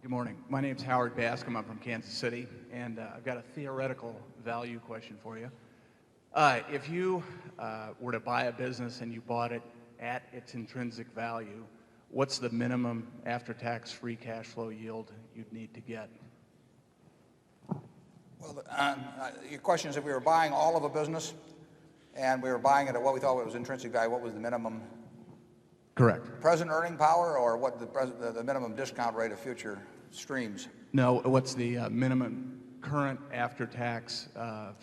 Good morning. My name's Howard Bascom. I'm from Kansas City, and I've got a theoretical value question for you. If you were to buy a business and you bought it at its intrinsic value, what's the minimum after-tax free cash flow yield you'd need to get? Well, your question is if we were buying all of a business and we were buying it at what we thought was intrinsic value, what was the minimum Correct. present earning power, or what the minimum discount rate of future streams? No, what's the minimum current after-tax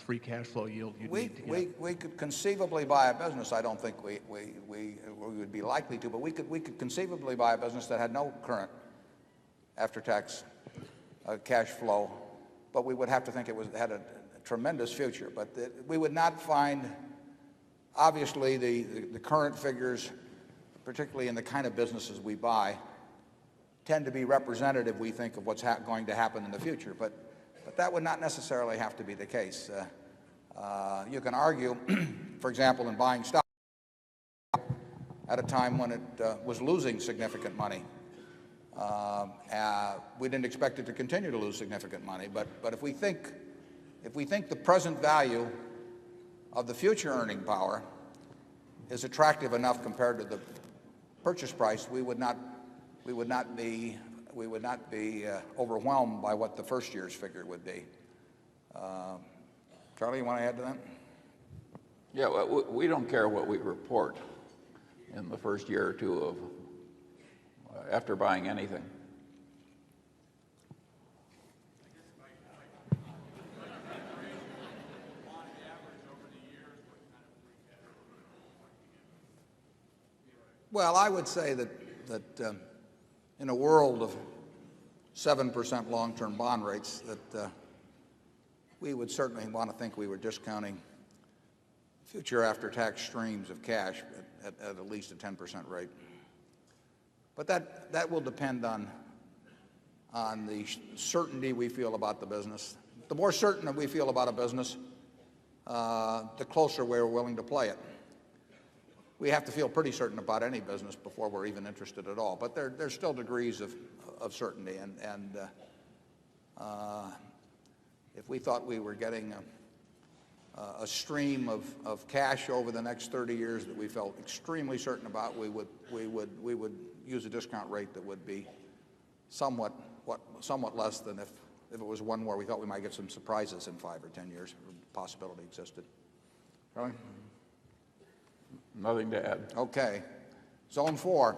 free cash flow yield you'd need to get? We could conceivably buy a business. I don't think we would be likely to, but we could conceivably buy a business that had no current after-tax cash flow, but we would have to think it had a tremendous future. But we would not find, obviously, the current figures, particularly in the kind of businesses we buy, tend to be representative, we think, of what's going to happen in the future. But that would not necessarily have to be the case. You can argue, for example, in buying stock at a time when it was losing significant money. We didn't expect it to continue to lose significant money, but if we think the present value of the future earning power is attractive enough compared to the purchase price, we would not be overwhelmed by what the first year's figure would be. Charlie, you want to add to that? Yeah, well, we don't care what we report in the first year or two of after buying anything. Well, I would say that in a world of 7% long-term bond rates, that we would certainly want to think we were discounting future after-tax streams of cash at least a 10% rate. But that will depend on the certainty we feel about the business. The more certain that we feel about a business, the closer we're willing to play it. We have to feel pretty certain about any business before we're even interested at all. But there's still degrees of certainty. And if we thought we were getting a stream of cash over the next 30 years that we felt extremely certain about, we would use a discount rate that would be somewhat less than if it was one where we thought we might get some surprises in 5 or 10 years. The possibility existed. Charlie? Nothing to add. Okay. Zone 4.